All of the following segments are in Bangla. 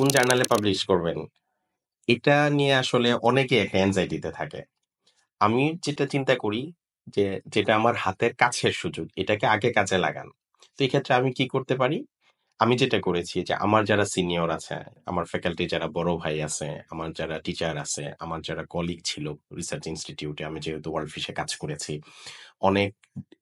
কোন জার্নালে পাবলিশ করবেন? এটা নিয়ে আসলে অনেকে একটা অ্যাংজাইটিতে থাকে। আমি যেটা চিন্তা করি যে, যেটা আমার হাতের কাছের সুযোগ, এটাকে আগে কাজে লাগান। তো এক্ষেত্রে আমি কি করতে পারি? আমি যেটা করেছি যে, আমার যারা সিনিয়র আছে, আমার ফ্যাকাল্টি যারা বড় ভাই আছে, আমার যারা টিচার আছে, আমার যারা কলিগ ছিল রিসার্চ ইনস্টিটিউটে, আমি যেহেতু ওয়ার্ল্ড ফিশে কাজ করেছি, অনেক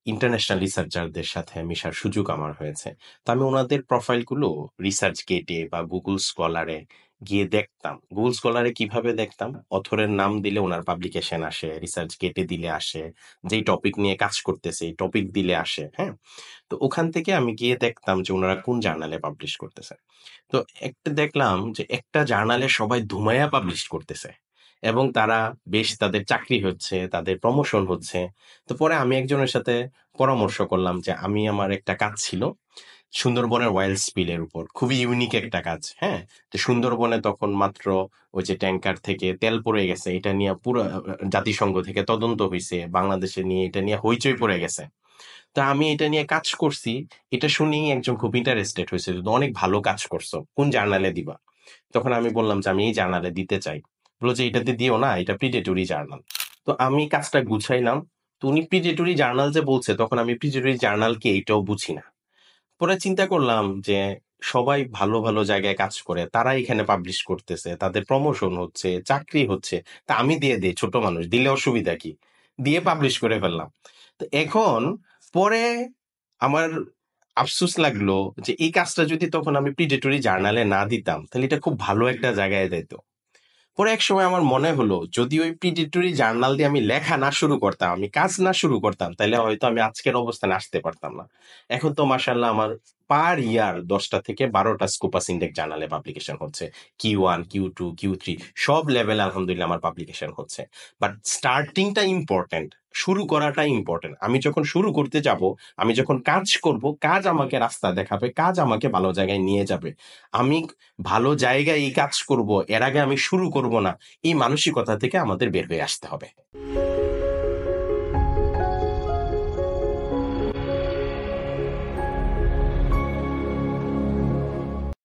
ইন্টারন্যাশনাল রিসার্চারদের সাথে মেশার সুযোগ আমার হয়েছে। তো আমি উনাদের প্রোফাইলগুলো রিসার্চ গেটে বা গুগল স্কলারে গিয়ে দেখতাম। গুগল স্কলারে কিভাবে দেখতাম? অথরের নাম দিলে উনার পাবলিকেশন আসে, রিসার্চ গেটে দিলে আসে, যেই টপিক নিয়ে কাজ করতেছে এই টপিক দিলে আসে, হ্যাঁ? তো ওখান থেকে আমি গিয়ে দেখতাম যে উনারা কোন জার্নালে পাবলিশ করতেছে। তো একটা দেখলাম যে একটা জার্নালে সবাই ধুমায়া পাবলিশ করতেছে এবং তারা বেশ তাদের চাকরি হচ্ছে, তাদের প্রমোশন হচ্ছে। তো পরে আমি একজনের সাথে পরামর্শ করলাম যে আমি আমার একটা কাজ ছিল সুন্দরবনের ওয়াইল্ড স্পিলের উপর। খুবই ইউনিক একটা কাজ, হ্যাঁ? তো সুন্দরবনে তখন মাত্র ওই যে ট্যাংকার থেকে তেল পড়ে গেছে, এটা নিয়ে পুরো জাতিসংঘ থেকে তদন্ত হইছে। বাংলাদেশে নিয়ে এটা নিয়ে হইচই পড়ে গেছে। তা আমি এটা নিয়ে কাজ করছি। এটা শুনেই একজন খুব ইন্টারেস্টেড হয়েছে যে, "অনেক ভালো কাজ করছো। কোন জার্নালে দিবা?" তখন আমি বললাম যে, "আমি এই জার্নালে দিতে চাই।" বলল যে, "এটাতে দিও না, এটা প্রিডেটরি জার্নাল।" তো আমি কাজটা গুছাইলাম। তো উনি প্রিডেটরি জার্নাল যে বলছে, তখন আমি প্রিডেটরি জার্নাল কি এটাও বুঝি না। পরে চিন্তা করলাম যে, সবাই ভালো, ভালো জায়গায় কাজ করে। তারা এখানে পাবলিশ করতেছে। তাদের প্রমোশন হচ্ছে, চাকরি হচ্ছে। তা আমি দিয়ে দেই, ছোট মানুষ। দিলে অসুবিধা কি? দিয়ে পাবলিশ করে ফেললাম। তো এখন পরে আমার আফসোস লাগলো যে এই কাজটা যদি তখন আমি প্রিডেটরি জার্নালে না দিতাম, তাহলে এটা খুব ভালো একটা জায়গায় যাইত। পরে একসময় আমার মনে হলো যদি ওই প্রিডেটরি জার্নাল দিয়ে আমি লেখা না শুরু করতাম, আমি কাজ না শুরু করতাম, তাহলে হয়তো আমি আজকের অবস্থানে আসতে পারতাম না। এখন তো মাশাআল্লাহ আমার পার ইয়ার ১০টা থেকে ১২টা স্কোপাস ইনডেক্স জার্নালে পাবলিকেশন হচ্ছে। Q1, Q2, Q3 সব লেভেলে আলহামদুলিল্লাহ আমার পাবলিকেশন হচ্ছে। বাট স্টার্টিংটা ইম্পোর্টেন্ট। শুরু করাটা ইম্পোর্টেন্ট। আমি যখন শুরু করতে যাব, আমি যখন কাজ করব, কাজ আমাকে রাস্তা দেখাবে, কাজ আমাকে ভালো জায়গায় নিয়ে যাবে। আমি ভালো জায়গায় এই কাজ করব, এর আগে আমি শুরু করব না। এই মানসিকতা থেকে আমাদের বের হয়ে আসতে হবে।